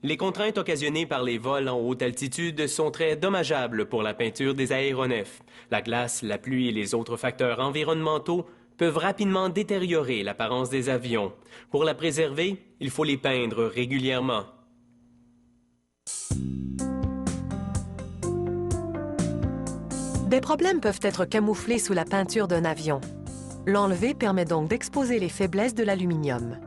Les contraintes occasionnées par les vols en haute altitude sont très dommageables pour la peinture des aéronefs. La glace, la pluie et les autres facteurs environnementaux peuvent rapidement détériorer l'apparence des avions. Pour la préserver, il faut les peindre régulièrement. Des problèmes peuvent être camouflés sous la peinture d'un avion. L'enlever permet donc d'exposer les faiblesses de l'aluminium.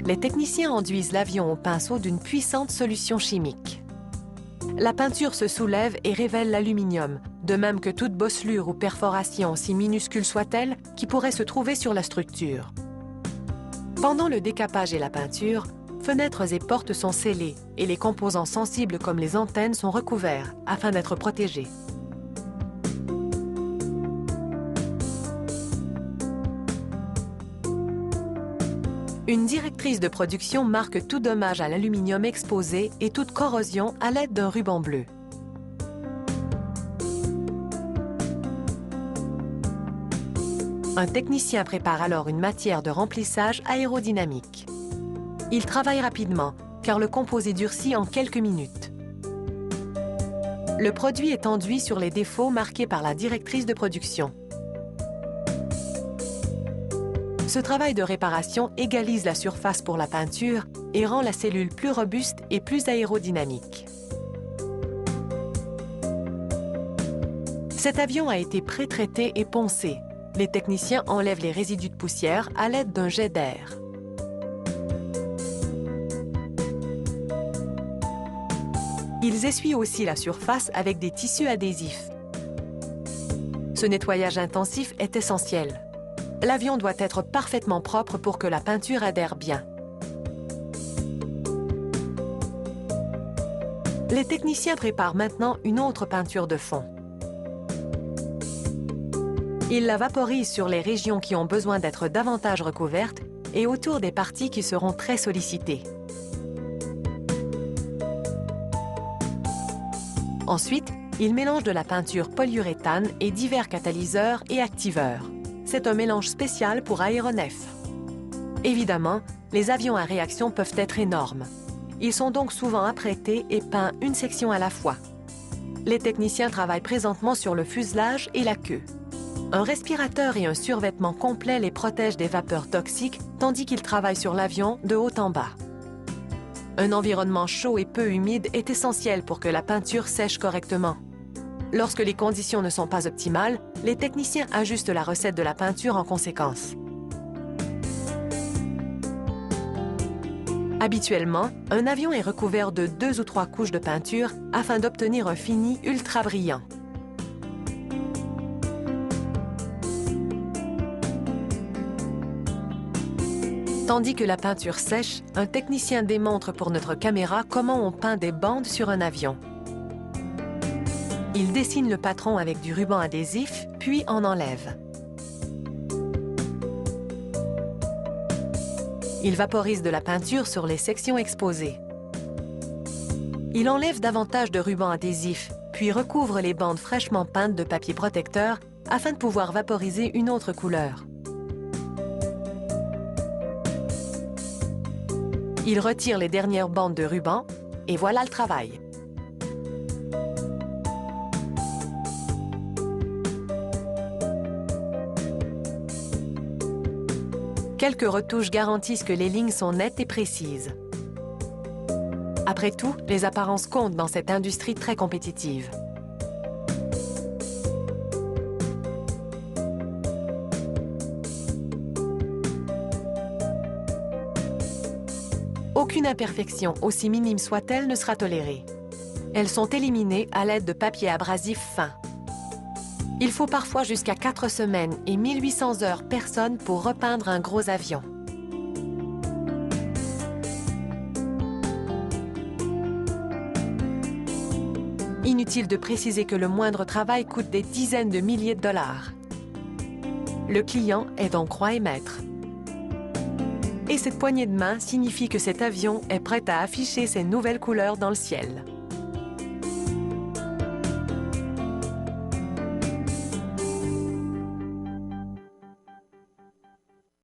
Les techniciens enduisent l'avion au pinceau d'une puissante solution chimique. La peinture se soulève et révèle l'aluminium, de même que toute bosselure ou perforation, si minuscule soit-elle, qui pourrait se trouver sur la structure. Pendant le décapage et la peinture, fenêtres et portes sont scellées et les composants sensibles comme les antennes sont recouverts afin d'être protégés. Une directrice de production marque tout dommage à l'aluminium exposé et toute corrosion à l'aide d'un ruban bleu. Un technicien prépare alors une matière de remplissage aérodynamique. Il travaille rapidement, car le composé durcit en quelques minutes. Le produit est enduit sur les défauts marqués par la directrice de production. Ce travail de réparation égalise la surface pour la peinture et rend la cellule plus robuste et plus aérodynamique. Cet avion a été pré-traité et poncé. Les techniciens enlèvent les résidus de poussière à l'aide d'un jet d'air. Ils essuient aussi la surface avec des tissus adhésifs. Ce nettoyage intensif est essentiel. L'avion doit être parfaitement propre pour que la peinture adhère bien. Les techniciens préparent maintenant une autre peinture de fond. Ils la vaporisent sur les régions qui ont besoin d'être davantage recouvertes et autour des parties qui seront très sollicitées. Ensuite, ils mélangent de la peinture polyuréthane et divers catalyseurs et activeurs. C'est un mélange spécial pour aéronefs. Évidemment, les avions à réaction peuvent être énormes. Ils sont donc souvent apprêtés et peints une section à la fois. Les techniciens travaillent présentement sur le fuselage et la queue. Un respirateur et un survêtement complet les protègent des vapeurs toxiques tandis qu'ils travaillent sur l'avion de haut en bas. Un environnement chaud et peu humide est essentiel pour que la peinture sèche correctement. Lorsque les conditions ne sont pas optimales, les techniciens ajustent la recette de la peinture en conséquence. Habituellement, un avion est recouvert de 2 ou 3 couches de peinture afin d'obtenir un fini ultra brillant. Tandis que la peinture sèche, un technicien démontre pour notre caméra comment on peint des bandes sur un avion. Il dessine le patron avec du ruban adhésif, puis en enlève. Il vaporise de la peinture sur les sections exposées. Il enlève davantage de ruban adhésif, puis recouvre les bandes fraîchement peintes de papier protecteur afin de pouvoir vaporiser une autre couleur. Il retire les dernières bandes de ruban et voilà le travail. Quelques retouches garantissent que les lignes sont nettes et précises. Après tout, les apparences comptent dans cette industrie très compétitive. Aucune imperfection, aussi minime soit-elle, ne sera tolérée. Elles sont éliminées à l'aide de papier abrasif fin. Il faut parfois jusqu'à 4 semaines et 1800 heures personne pour repeindre un gros avion. Inutile de préciser que le moindre travail coûte des dizaines de milliers de dollars. Le client est donc roi et maître. Et cette poignée de main signifie que cet avion est prêt à afficher ses nouvelles couleurs dans le ciel.